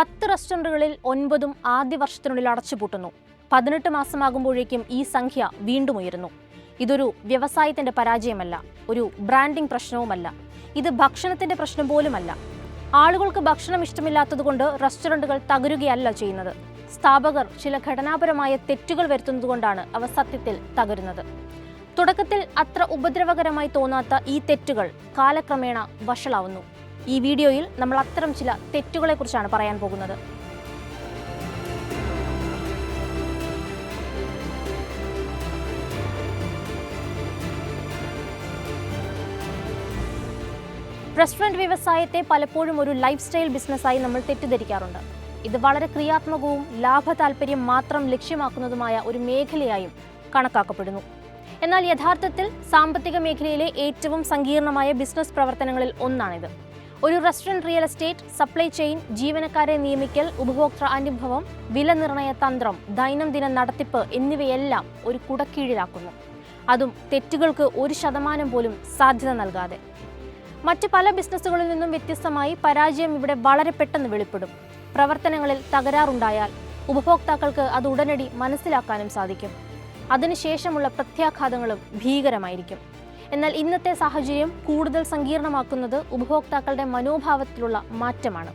10 റെസ്റ്റോറന്റുകളിൽ 9 ആദ്യ വർഷത്തിനുള്ളിൽ അടച്ചുപൂട്ടുന്നു. 18 മാസമാകുമ്പോഴേക്കും ഈ സംഖ്യ വീണ്ടും ഉയരുന്നു. ഇതൊരു വ്യവസായത്തിന്റെ പരാജയമല്ല, ഒരു ബ്രാൻഡിംഗ് പ്രശ്നവുമല്ല. ഇത് ഭക്ഷണത്തിന്റെ പ്രശ്നം പോലുമല്ല. ആളുകൾക്ക് ഭക്ഷണം ഇഷ്ടമില്ലാത്തതുകൊണ്ട് റെസ്റ്റോറന്റുകൾ തകരുകയല്ല ചെയ്യുന്നത്. സ്ഥാപകർ ചില ഘടനാപരമായ തെറ്റുകൾ വരുത്തുന്നതുകൊണ്ടാണ് അവ സത്യത്തിൽ തകരുന്നത്. തുടക്കത്തിൽ അത്ര ഉപദ്രവകരമായി തോന്നാത്ത ഈ തെറ്റുകൾ കാലക്രമേണ വഷളാവുന്നു. ഈ വീഡിയോയിൽ നമ്മൾ അത്തരം ചില തെറ്റുകളെക്കുറിച്ചാണ് പറയാൻ പോകുന്നത്. റെസ്റ്റോറന്റ് വ്യവസായത്തെ പലപ്പോഴും ഒരു ലൈഫ് സ്റ്റൈൽ ബിസിനസ്സായി നമ്മൾ തെറ്റിദ്ധരിക്കാറുണ്ട്. ഇത് വളരെ ക്രിയാത്മകവും ലാഭ താൽപര്യം മാത്രം ലക്ഷ്യമാക്കുന്നതുമായ ഒരു മേഖലയായും കണക്കാക്കപ്പെടുന്നു. എന്നാൽ യഥാർത്ഥത്തിൽ സാമ്പത്തിക മേഖലയിലെ ഏറ്റവും സങ്കീർണമായ ബിസിനസ് പ്രവർത്തനങ്ങളിൽ ഒന്നാണിത്. ഒരു restaurant real estate, supply chain, ജീവനക്കാരെ നിയമിക്കൽ, ഉപഭോക്തൃ അനുഭവം, വില നിർണയ തന്ത്രം, ദൈനംദിന നടത്തിപ്പ് എന്നിവയെല്ലാം ഒരു കുടക്കീഴിലാക്കുന്നു. അതും തെറ്റുകൾക്ക് 1% പോലും സാധ്യത നൽകാതെ. മറ്റ് പല ബിസിനസ്സുകളിൽ നിന്നും വ്യത്യസ്തമായി പരാജയം ഇവിടെ വളരെ പെട്ടെന്ന് വെളിപ്പെടും. പ്രവർത്തനങ്ങളിൽ തകരാറുണ്ടായാൽ ഉപഭോക്താക്കൾക്ക് അത് ഉടനടി മനസ്സിലാക്കാനും സാധിക്കും. അതിനുശേഷമുള്ള പ്രത്യാഘാതങ്ങളും ഭീകരമായിരിക്കും. എന്നാൽ ഇന്നത്തെ സാഹചര്യം കൂടുതൽ സങ്കീർണമാക്കുന്നത് ഉപഭോക്താക്കളുടെ മനോഭാവത്തിലുള്ള മാറ്റമാണ്.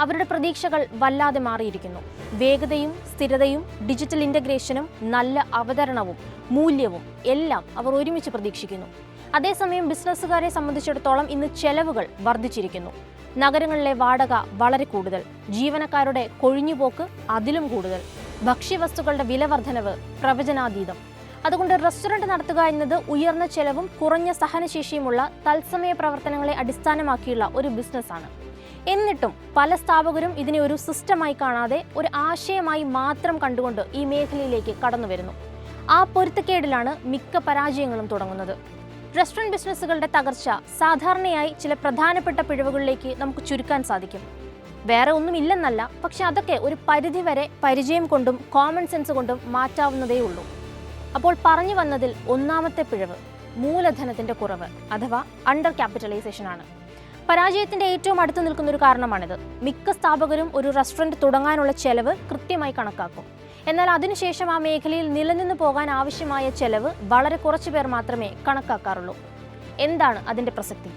അവരുടെ പ്രതീക്ഷകൾ വല്ലാതെ മാറിയിരിക്കുന്നു. വേഗതയും സ്ഥിരതയും ഡിജിറ്റൽ ഇൻ്റഗ്രേഷനും നല്ല അവതരണവും മൂല്യവും എല്ലാം അവർ ഒരുമിച്ച് പ്രതീക്ഷിക്കുന്നു. അതേസമയം ബിസിനസ്സുകാരെ സംബന്ധിച്ചിടത്തോളം ഇന്ന് ചെലവുകൾ വർദ്ധിച്ചിരിക്കുന്നു. നഗരങ്ങളിലെ വാടക വളരെ കൂടുതൽ, ജീവനക്കാരുടെ കൊഴിഞ്ഞുപോക്ക് അതിലും കൂടുതൽ, ഭക്ഷ്യവസ്തുക്കളുടെ വില വർധനവ് പ്രവചനാതീതം. അതുകൊണ്ട് റെസ്റ്റോറന്റ് നടത്തുക എന്നത് ഉയർന്ന ചെലവും കുറഞ്ഞ സഹനശേഷിയുമുള്ള തത്സമയ പ്രവർത്തനങ്ങളെ അടിസ്ഥാനമാക്കിയുള്ള ഒരു ബിസിനസ്സാണ്. എന്നിട്ടും പല സ്ഥാപകരും ഇതിനെ ഒരു സിസ്റ്റമായി കാണാതെ ഒരു ആശയമായി മാത്രം കണ്ടുകൊണ്ട് ഈ മേഖലയിലേക്ക് കടന്നു വരുന്നു. ആ പൊരുത്തക്കേടിലാണ് മിക്ക പരാജയങ്ങളും തുടങ്ങുന്നത്. റെസ്റ്റോറന്റ് ബിസിനസ്സുകളുടെ തകർച്ച സാധാരണയായി ചില പ്രധാനപ്പെട്ട പിഴവുകളിലേക്ക് നമുക്ക് ചുരുക്കാൻ സാധിക്കും. വേറെ ഒന്നുമില്ലെന്നല്ല, പക്ഷെ അതൊക്കെ ഒരു പരിധിവരെ പരിചയം കൊണ്ടും കോമൺ സെൻസ് കൊണ്ടും മാറ്റാവുന്നതേ ഉള്ളൂ. അപ്പോൾ പറഞ്ഞു വന്നതിൽ ഒന്നാമത്തെ പിഴവ് മൂലധനത്തിന്റെ കുറവ് അഥവാ അണ്ടർ ക്യാപിറ്റലൈസേഷൻ ആണ്. പരാജയത്തിന്റെ ഏറ്റവും അടുത്ത് നിൽക്കുന്ന ഒരു കാരണമാണിത്. മിക്ക സ്ഥാപകരും ഒരു റെസ്റ്റോറന്റ് തുടങ്ങാനുള്ള ചെലവ് കൃത്യമായി കണക്കാക്കും. എന്നാൽ അതിനുശേഷം ആ മേഖലയിൽ നിലനിന്ന് പോകാൻ ആവശ്യമായ ചെലവ് വളരെ കുറച്ചു പേർ മാത്രമേ കണക്കാക്കാറുള്ളൂ. എന്താണ് അതിന്റെ പ്രസക്തി?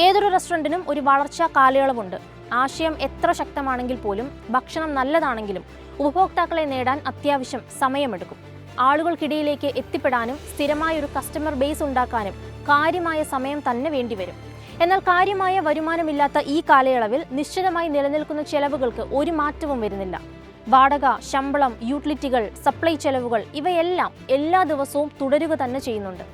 ഏതൊരു റെസ്റ്റോറന്റിനും ഒരു വളർച്ചാ കാലയളവുണ്ട്. ആശയം എത്ര ശക്തമാണെങ്കിൽ പോലും, ഭക്ഷണം നല്ലതാണെങ്കിലും ഉപഭോക്താക്കളെ നേടാൻ അത്യാവശ്യം സമയമെടുക്കും. ആളുകൾക്കിടയിലേക്ക് എത്തിപ്പെടാനും സ്ഥിരമായൊരു കസ്റ്റമർ ബേസ് ഉണ്ടാക്കാനും കാര്യമായ സമയം തന്നെ വേണ്ടിവരും. എന്നാൽ കാര്യമായ വരുമാനമില്ലാത്ത ഈ കാലയളവിൽ നിശ്ചിതമായി നിലനിൽക്കുന്ന ചെലവുകൾക്ക് ഒരു മാറ്റവും വരുന്നില്ല. വാടക, ശമ്പളം, യൂട്ടിലിറ്റികൾ, സപ്ലൈ ചെലവുകൾ ഇവയെല്ലാം എല്ലാ ദിവസവും തുടരുക തന്നെ ചെയ്യുന്നുണ്ട്.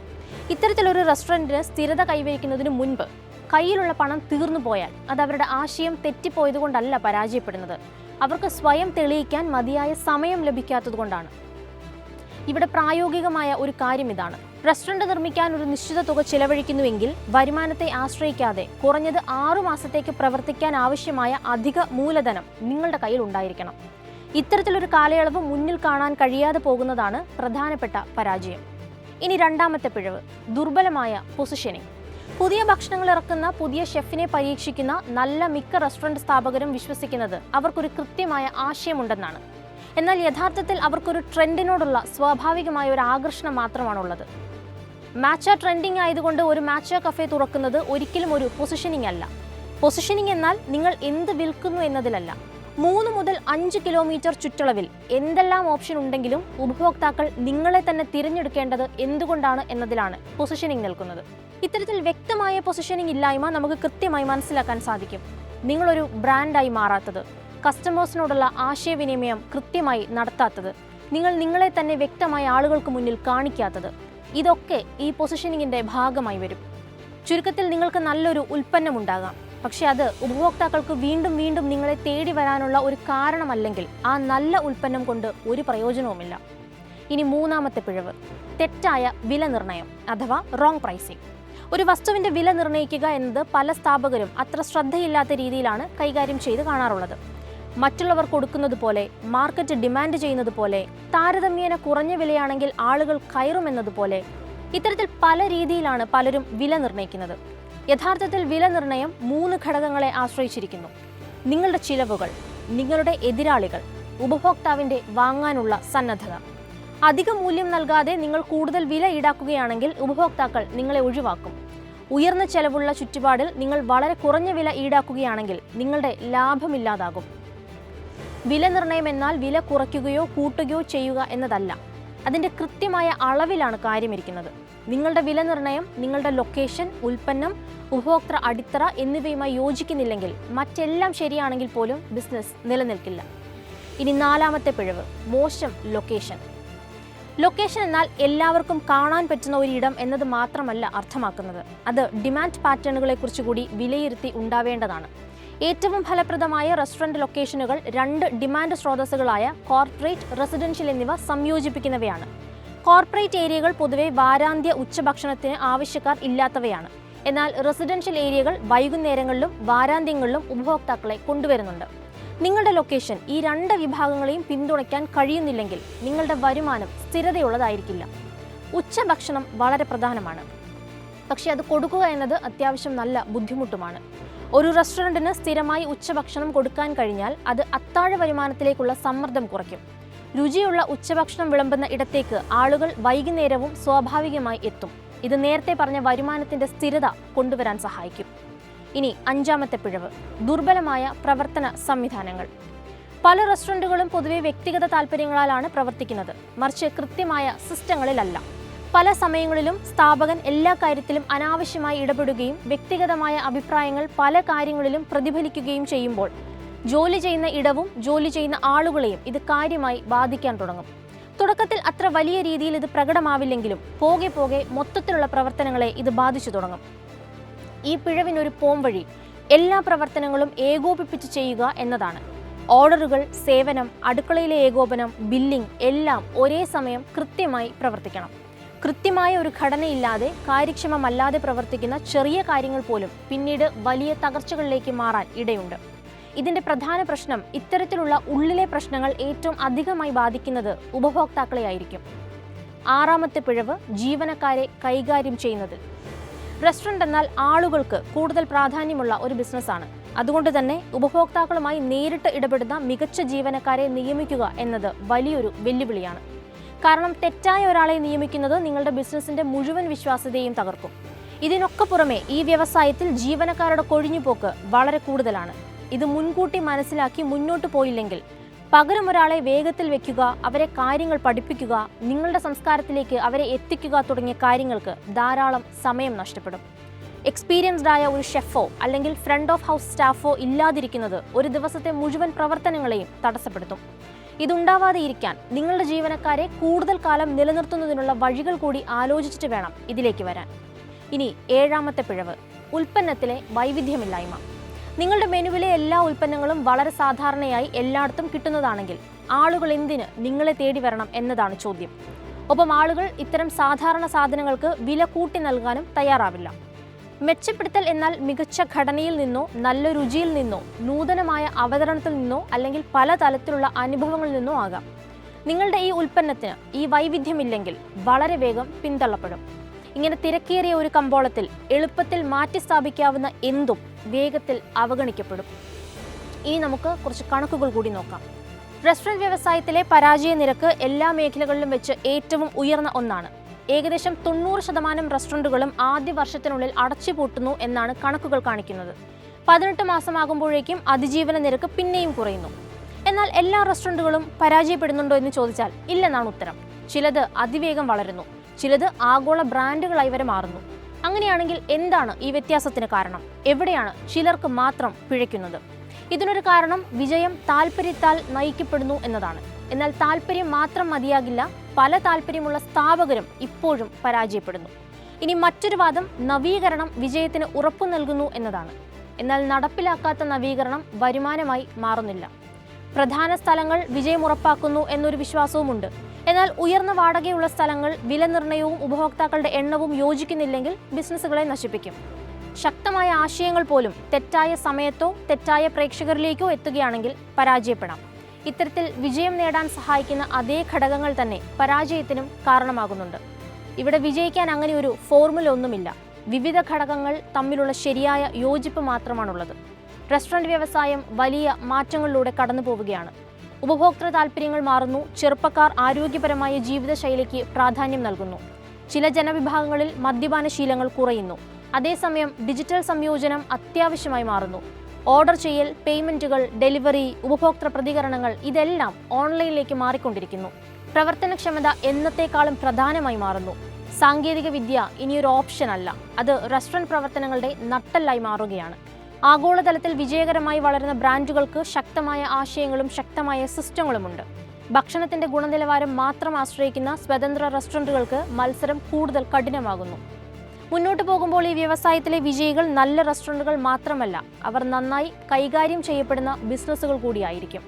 ഇത്തരത്തിലൊരു റെസ്റ്റോറൻറ്റിന് സ്ഥിരത കൈവരിക്കുന്നതിന് മുൻപ് കയ്യിലുള്ള പണം തീർന്നു പോയാൽ അത് അവരുടെ ആശയം തെറ്റിപ്പോയതുകൊണ്ടല്ല പരാജയപ്പെടുന്നത്. അവർക്ക് സ്വയം തെളിയിക്കാൻ മതിയായ സമയം ലഭിക്കാത്തതുകൊണ്ടാണ്. ഇവിടെ പ്രായോഗികമായ ഒരു കാര്യം ഇതാണ്. റെസ്റ്റോറന്റ് നിർമ്മിക്കാൻ ഒരു നിശ്ചിത തുക ചിലവഴിക്കുന്നുവെങ്കിൽ വരുമാനത്തെ ആശ്രയിക്കാതെ കുറഞ്ഞത് 6 മാസത്തേക്ക് പ്രവർത്തിക്കാൻ ആവശ്യമായ അധിക മൂലധനം നിങ്ങളുടെ കയ്യിൽ ഉണ്ടായിരിക്കണം. ഇത്തരത്തിലൊരു കാലയളവ് മുന്നിൽ കാണാൻ കഴിയാതെ പോകുന്നതാണ് പ്രധാനപ്പെട്ട പരാജയം. ഇനി രണ്ടാമത്തെ പിഴവ് ദുർബലമായ പൊസിഷനിങ്. പുതിയ ഭക്ഷണങ്ങൾ ഇറക്കുന്ന പുതിയ ഷെഫിനെ പരീക്ഷിക്കുന്ന നല്ല മിക്ക റെസ്റ്റോറന്റ് സ്ഥാപകരും വിശ്വസിക്കുന്നത് അവർക്കൊരു കൃത്യമായ ആശയമുണ്ടെന്നാണ്. എന്നാൽ യഥാർത്ഥത്തിൽ അവർക്കൊരു ട്രെൻഡിനോടുള്ള സ്വാഭാവികമായ ഒരു ആകർഷണം മാത്രമാണുള്ളത്. മാച്ച ട്രെൻഡിങ് ആയതുകൊണ്ട് ഒരു മാച്ച കഫേ തുറക്കുന്നത് ഒരിക്കലും ഒരു പൊസിഷനിങ് അല്ല. പൊസിഷനിങ് എന്നാൽ നിങ്ങൾ എന്ത് വിൽക്കുന്നു എന്നതിലല്ല, 3 മുതൽ 5 കിലോമീറ്റർ ചുറ്റളവിൽ എന്തെല്ലാം ഓപ്ഷൻ ഉണ്ടെങ്കിലും ഉപഭോക്താക്കൾ നിങ്ങളെ തന്നെ തിരഞ്ഞെടുക്കേണ്ടത് എന്തുകൊണ്ടാണ് എന്നതിലാണ് പൊസിഷനിങ് നിൽക്കുന്നത്. ഇത്തരത്തിൽ വ്യക്തമായ പൊസിഷനിങ് ഇല്ലായ്മ നമുക്ക് കൃത്യമായി മനസ്സിലാക്കാൻ സാധിക്കും. നിങ്ങളൊരു ബ്രാൻഡായി മാറാത്തത്, കസ്റ്റമേഴ്സിനോടുള്ള ആശയവിനിമയം കൃത്യമായി നടത്താത്തത്, നിങ്ങൾ നിങ്ങളെ തന്നെ വ്യക്തമായ ആളുകൾക്ക് മുന്നിൽ കാണിക്കാത്തത്, ഇതൊക്കെ ഈ പൊസിഷനിങ്ങിന്റെ ഭാഗമായി വരും. ചുരുക്കത്തിൽ നിങ്ങൾക്ക് നല്ലൊരു ഉൽപ്പന്നമുണ്ടാകാം, പക്ഷെ അത് ഉപഭോക്താക്കൾക്ക് വീണ്ടും വീണ്ടും നിങ്ങളെ തേടി വരാനുള്ള ഒരു കാരണമല്ലെങ്കിൽ ആ നല്ല ഉൽപ്പന്നം കൊണ്ട് ഒരു പ്രയോജനവുമില്ല. ഇനി മൂന്നാമത്തെ പിഴവ് തെറ്റായ വില നിർണ്ണയം അഥവാ റോങ് പ്രൈസിംഗ്. ഒരു വസ്തുവിന്റെ വില നിർണ്ണയിക്കുക എന്നത് പല സ്ഥാപകരും അത്ര ശ്രദ്ധയില്ലാത്ത രീതിയിലാണ് കൈകാര്യം ചെയ്ത് കാണാറുള്ളത്. മറ്റുള്ളവർ കൊടുക്കുന്നത് പോലെ, മാർക്കറ്റ് ഡിമാൻഡ് ചെയ്യുന്നത് പോലെ, താരതമ്യേന കുറഞ്ഞ വിലയാണെങ്കിൽ ആളുകൾ കയറുമെന്നതുപോലെ, ഇത്തരത്തിൽ പല രീതിയിലാണ് പലരും വില നിർണ്ണയിക്കുന്നത്. യഥാർത്ഥത്തിൽ വില നിർണ്ണയം 3 ഘടകങ്ങളെ ആശ്രയിച്ചിരിക്കുന്നു. നിങ്ങളുടെ ചിലവുകൾ, നിങ്ങളുടെ എതിരാളികൾ, ഉപഭോക്താവിൻ്റെ വാങ്ങാനുള്ള സന്നദ്ധത. അധിക മൂല്യം നൽകാതെ നിങ്ങൾ കൂടുതൽ വില ഈടാക്കുകയാണെങ്കിൽ ഉപഭോക്താക്കൾ നിങ്ങളെ ഒഴിവാക്കും. ഉയർന്ന ചെലവുള്ള ചുറ്റുപാടിൽ നിങ്ങൾ വളരെ കുറഞ്ഞ വില ഈടാക്കുകയാണെങ്കിൽ നിങ്ങളുടെ ലാഭമില്ലാതാകും. വില നിർണ്ണയം എന്നാൽ വില കുറയ്ക്കുകയോ കൂട്ടുകയോ ചെയ്യുക എന്നതല്ല. അതിൻ്റെ കൃത്യമായ അളവിലാണ് കാര്യമിരിക്കുന്നത്. നിങ്ങളുടെ വില നിർണ്ണയം നിങ്ങളുടെ ലൊക്കേഷൻ, ഉൽപ്പന്നം, ഉപഭോക്തൃ അടിത്തറ എന്നിവയുമായി യോജിക്കുന്നില്ലെങ്കിൽ മറ്റെല്ലാം ശരിയാണെങ്കിൽ പോലും ബിസിനസ് നിലനിൽക്കില്ല. ഇനി നാലാമത്തെ പിഴവ്, മോശം ലൊക്കേഷൻ. ലൊക്കേഷൻ എന്നാൽ എല്ലാവർക്കും കാണാൻ പറ്റുന്ന ഒരിടം എന്നത് മാത്രമല്ല അർത്ഥമാക്കുന്നത്. അത് ഡിമാൻഡ് പാറ്റേണുകളെ കുറിച്ച് കൂടി വിലയിരുത്തി ഉണ്ടാവേണ്ടതാണ്. ഏറ്റവും ഫലപ്രദമായ റെസ്റ്റോറൻറ്റ് ലൊക്കേഷനുകൾ 2 ഡിമാൻഡ് സ്രോതസ്സുകളായ കോർപ്പറേറ്റ്, റെസിഡൻഷ്യൽ എന്നിവ സംയോജിപ്പിക്കുന്നവയാണ്. കോർപ്പറേറ്റ് ഏരിയകൾ പൊതുവെ വാരാന്ത്യ ഉച്ചഭക്ഷണത്തിന് ആവശ്യക്കാർ ഇല്ലാത്തവയാണ്. എന്നാൽ റെസിഡൻഷ്യൽ ഏരിയകൾ വൈകുന്നേരങ്ങളിലും വാരാന്ത്യങ്ങളിലും ഉപഭോക്താക്കളെ കൊണ്ടുവരുന്നുണ്ട്. നിങ്ങളുടെ ലൊക്കേഷൻ ഈ 2 വിഭാഗങ്ങളെയും പിന്തുണയ്ക്കാൻ കഴിയുന്നില്ലെങ്കിൽ നിങ്ങളുടെ വരുമാനം സ്ഥിരതയുള്ളതായിരിക്കില്ല. ഉച്ചഭക്ഷണം വളരെ പ്രധാനമാണ്, പക്ഷേ അത് കൊടുക്കുക എന്നത് അത്യാവശ്യം നല്ല ബുദ്ധിമുട്ടുമാണ്. ഒരു റെസ്റ്റോറൻറ്റിന് സ്ഥിരമായി ഉച്ചഭക്ഷണം കൊടുക്കാൻ കഴിഞ്ഞാൽ അത് അത്താഴ വരുമാനത്തിലേക്കുള്ള സമ്മർദ്ദം കുറയ്ക്കും. രുചിയുള്ള ഉച്ചഭക്ഷണം വിളമ്പുന്ന ഇടത്തേക്ക് ആളുകൾ വൈകുന്നേരവും സ്വാഭാവികമായി എത്തും. ഇത് നേരത്തെ പറഞ്ഞ വരുമാനത്തിൻ്റെ സ്ഥിരത കൊണ്ടുവരാൻ സഹായിക്കും. ഇനി അഞ്ചാമത്തെ പിഴവ്, ദുർബലമായ പ്രവർത്തന സംവിധാനങ്ങൾ. പല റെസ്റ്റോറൻറ്റുകളും പൊതുവെ വ്യക്തിഗത താൽപ്പര്യങ്ങളാലാണ് പ്രവർത്തിക്കുന്നത്, മറിച്ച് കൃത്യമായ സിസ്റ്റങ്ങളിലല്ല. പല സമയങ്ങളിലും സ്ഥാപകൻ എല്ലാ കാര്യത്തിലും അനാവശ്യമായി ഇടപെടുകയും വ്യക്തിഗതമായ അഭിപ്രായങ്ങൾ പല കാര്യങ്ങളിലും പ്രതിഫലിക്കുകയും ചെയ്യുമ്പോൾ ജോലി ചെയ്യുന്ന ഇടവും ജോലി ചെയ്യുന്ന ആളുകളെയും ഇത് കാര്യമായി ബാധിക്കാൻ തുടങ്ങും. തുടക്കത്തിൽ അത്ര വലിയ രീതിയിൽ ഇത് പ്രകടമാവില്ലെങ്കിലും പോകെ പോകെ മൊത്തത്തിലുള്ള പ്രവർത്തനങ്ങളെ ഇത് ബാധിച്ചു തുടങ്ങും. ഈ പിഴവിനൊരു പോംവഴി എല്ലാ പ്രവർത്തനങ്ങളും ഏകോപിപ്പിച്ച് ചെയ്യുക എന്നതാണ്. ഓർഡറുകൾ, സേവനം, അടുക്കളയിലെ ഏകോപനം, ബില്ലിംഗ് എല്ലാം ഒരേ സമയം കൃത്യമായി പ്രവർത്തിക്കണം. കൃത്യമായ ഒരു ഘടനയില്ലാതെ കാര്യക്ഷമമല്ലാതെ പ്രവർത്തിക്കുന്ന ചെറിയ കാര്യങ്ങൾ പോലും പിന്നീട് വലിയ തകർച്ചകളിലേക്ക് മാറാൻ ഇടയുണ്ട്. ഇതിൻ്റെ പ്രധാന പ്രശ്നം ഇത്തരത്തിലുള്ള ഉള്ളിലെ പ്രശ്നങ്ങൾ ഏറ്റവും അധികമായി ബാധിക്കുന്നത് ഉപഭോക്താക്കളെയായിരിക്കും. ആറാമത്തെ പിഴവ്, ജീവനക്കാരെ കൈകാര്യം ചെയ്യുന്നതിൽ. റെസ്റ്റോറൻറ്റ് എന്നാൽ ആളുകൾക്ക് കൂടുതൽ പ്രാധാന്യമുള്ള ഒരു ബിസിനസ്സാണ്. അതുകൊണ്ട് തന്നെ ഉപഭോക്താക്കളുമായി നേരിട്ട് ഇടപെടുന്ന മികച്ച ജീവനക്കാരെ നിയമിക്കുക എന്നത് വലിയൊരു വെല്ലുവിളിയാണ്. കാരണം തെറ്റായ ഒരാളെ നിയമിക്കുന്നത് നിങ്ങളുടെ ബിസിനസ്സിൻ്റെ മുഴുവൻ വിശ്വാസ്യതയും തകർക്കും. ഇതിനൊക്കെ പുറമെ ഈ വ്യവസായത്തിൽ ജീവനക്കാരുടെ കൊഴിഞ്ഞുപോക്ക് വളരെ കൂടുതലാണ്. ഇത് മുൻകൂട്ടി മനസ്സിലാക്കി മുന്നോട്ട് പോയില്ലെങ്കിൽ പകരം ഒരാളെ വേഗത്തിൽ വെക്കുക, അവരെ കാര്യങ്ങൾ പഠിപ്പിക്കുക, നിങ്ങളുടെ സംസ്കാരത്തിലേക്ക് അവരെ എത്തിക്കുക തുടങ്ങിയ കാര്യങ്ങൾക്ക് ധാരാളം സമയം നഷ്ടപ്പെടും. എക്സ്പീരിയൻസ്ഡ് ആയ ഒരു ഷെഫോ അല്ലെങ്കിൽ ഫ്രണ്ട് ഓഫ് ഹൗസ് സ്റ്റാഫോ ഇല്ലാതിരിക്കുന്നത് ഒരു ദിവസത്തെ മുഴുവൻ പ്രവർത്തനങ്ങളെയും തടസ്സപ്പെടുത്തും. ഇതുണ്ടാവാതെ ഇരിക്കാൻ നിങ്ങളുടെ ജീവനക്കാരെ കൂടുതൽ കാലം നിലനിർത്തുന്നതിനുള്ള വഴികൾ കൂടി ആലോചിച്ചിട്ട് വേണം ഇതിലേക്ക് വരാൻ. ഇനി ഏഴാമത്തെ പിഴവ്, ഉൽപ്പന്നത്തിലെ വൈവിധ്യമില്ലായ്മ. നിങ്ങളുടെ മെനുവിലെ എല്ലാ ഉൽപ്പന്നങ്ങളും വളരെ സാധാരണയായി എല്ലായിടത്തും കിട്ടുന്നതാണെങ്കിൽ ആളുകൾ എന്തിന് നിങ്ങളെ തേടി വരണം എന്നതാണ് ചോദ്യം. ഒപ്പം ആളുകൾ ഇത്തരം സാധാരണ സാധനങ്ങൾക്ക് വില കൂട്ടി നൽകാനും തയ്യാറാവില്ല. മെച്ചപ്പെടുത്തൽ എന്നാൽ മികച്ച ഘടനയിൽ നിന്നോ നല്ല രുചിയിൽ നിന്നോ നൂതനമായ അവതരണത്തിൽ നിന്നോ അല്ലെങ്കിൽ പല തലത്തിലുള്ള അനുഭവങ്ങളിൽ നിന്നോ ആകാം. നിങ്ങളുടെ ഈ ഉൽപ്പന്നത്തിന് ഈ വൈവിധ്യമില്ലെങ്കിൽ വളരെ വേഗം പിന്തള്ളപ്പെടും. ഇങ്ങനെ തിരക്കേറിയ ഒരു കമ്പോളത്തിൽ എളുപ്പത്തിൽ മാറ്റി സ്ഥാപിക്കാവുന്ന എന്തും വേഗത്തിൽ അവഗണിക്കപ്പെടും. ഇനി നമുക്ക് കുറച്ച് കണക്കുകൾ കൂടി നോക്കാം. റെസ്റ്റോറൻറ്റ് വ്യവസായത്തിലെ പരാജയ നിരക്ക് എല്ലാ മേഖലകളിലും വെച്ച് ഏറ്റവും ഉയർന്ന ഒന്നാണ്. ഏകദേശം 90% റെസ്റ്റോറൻറ്റുകളും ആദ്യ വർഷത്തിനുള്ളിൽ അടച്ചുപൂട്ടുന്നു എന്നാണ് കണക്കുകൾ കാണിക്കുന്നത്. 18 മാസമാകുമ്പോഴേക്കും അതിജീവന നിരക്ക് പിന്നെയും കുറയുന്നു. എന്നാൽ എല്ലാ റെസ്റ്റോറൻറ്റുകളും പരാജയപ്പെടുന്നുണ്ടോ എന്ന് ചോദിച്ചാൽ ഇല്ലെന്നാണ് ഉത്തരം. ചിലത് അതിവേഗം വളരുന്നു, ചിലത് ആഗോള ബ്രാൻഡുകളായി വരെ മാറുന്നു. അങ്ങനെയാണെങ്കിൽ എന്താണ് ഈ വ്യത്യാസത്തിന് കാരണം? എവിടെയാണ് ചിലർക്ക് മാത്രം പിഴയ്ക്കുന്നത്? ഇതിനൊരു കാരണം വിജയം താല്പര്യത്താൽ നയിക്കപ്പെടുന്നു എന്നതാണ്. എന്നാൽ താല്പര്യം മാത്രം മതിയാകില്ല, പല താല്പര്യമുള്ള സ്ഥാപകരും ഇപ്പോഴും പരാജയപ്പെടുന്നു. ഇനി മറ്റൊരു വാദം നവീകരണം വിജയത്തിന് ഉറപ്പു നൽകുന്നു എന്നതാണ്. എന്നാൽ നടപ്പിലാക്കാത്ത നവീകരണം വരുമാനമായി മാറുന്നില്ല. പ്രധാന സ്ഥലങ്ങൾ വിജയം ഉറപ്പാക്കുന്നു എന്നൊരു വിശ്വാസവുമുണ്ട്. എന്നാൽ ഉയർന്ന വാടകയുള്ള സ്ഥലങ്ങൾ വില നിർണ്ണയവും ഉപഭോക്താക്കളുടെ എണ്ണവും യോജിക്കുന്നില്ലെങ്കിൽ ബിസിനസ്സുകളെ നശിപ്പിക്കും. ശക്തമായ ആശയങ്ങൾ പോലും തെറ്റായ സമയത്തോ തെറ്റായ പ്രേക്ഷകരിലേക്കോ എത്തുകയാണെങ്കിൽ പരാജയപ്പെടാം. ഇത്തരത്തിൽ വിജയം നേടാൻ സഹായിക്കുന്ന അതേ ഘടകങ്ങൾ തന്നെ പരാജയത്തിനും കാരണമാകുന്നുണ്ട്. ഇവിടെ വിജയിക്കാൻ അങ്ങനെ ഒരു ഫോർമുല ഒന്നുമില്ല. വിവിധ ഘടകങ്ങൾ തമ്മിലുള്ള ശരിയായ യോജിപ്പ് മാത്രമാണുള്ളത്. റെസ്റ്റോറന്റ് വ്യവസായം വലിയ മാറ്റങ്ങളിലൂടെ കടന്നു പോവുകയാണ്. ഉപഭോക്തൃ താൽപ്പര്യങ്ങൾ മാറുന്നു. ചെറുപ്പക്കാർ ആരോഗ്യപരമായ ജീവിതശൈലിക്ക് പ്രാധാന്യം നൽകുന്നു. ചില ജനവിഭാഗങ്ങളിൽ മദ്യപാന ശീലങ്ങൾ കുറയുന്നു. അതേസമയം ഡിജിറ്റൽ സംയോജനം അത്യാവശ്യമായി മാറുന്നു. ഓർഡർ ചെയ്യൽ, പേയ്മെന്റുകൾ, ഡെലിവറി, ഉപഭോക്തൃ പ്രതികരണങ്ങൾ ഇതെല്ലാം ഓൺലൈനിലേക്ക് മാറിക്കൊണ്ടിരിക്കുന്നു. പ്രവർത്തനക്ഷമത എന്നത്തേക്കാളും പ്രധാനമായി മാറുന്നു. സാങ്കേതിക വിദ്യ ഇനിയൊരു ഓപ്ഷൻ അല്ല, അത് റെസ്റ്റോറന്റ് പ്രവർത്തനങ്ങളുടെ നട്ടെല്ലായി മാറുകയാണ്. ആഗോളതലത്തിൽ വിജയകരമായി വളരുന്ന ബ്രാൻഡുകൾക്ക് ശക്തമായ ആശയങ്ങളും ശക്തമായ സിസ്റ്റങ്ങളുമുണ്ട്. ഭക്ഷണത്തിന്റെ ഗുണനിലവാരം മാത്രം ആശ്രയിക്കുന്ന സ്വതന്ത്ര റെസ്റ്റോറന്റുകൾക്ക് മത്സരം കൂടുതൽ കഠിനമാകുന്നു. മുന്നോട്ട് പോകുമ്പോൾ ഈ വ്യവസായത്തിലെ വിജയികൾ നല്ല റെസ്റ്റോറന്റുകൾ മാത്രമല്ല, അവർ നന്നായി കൈകാര്യം ചെയ്യപ്പെടുന്ന ബിസിനസ്സുകൾ കൂടിയായിരിക്കും.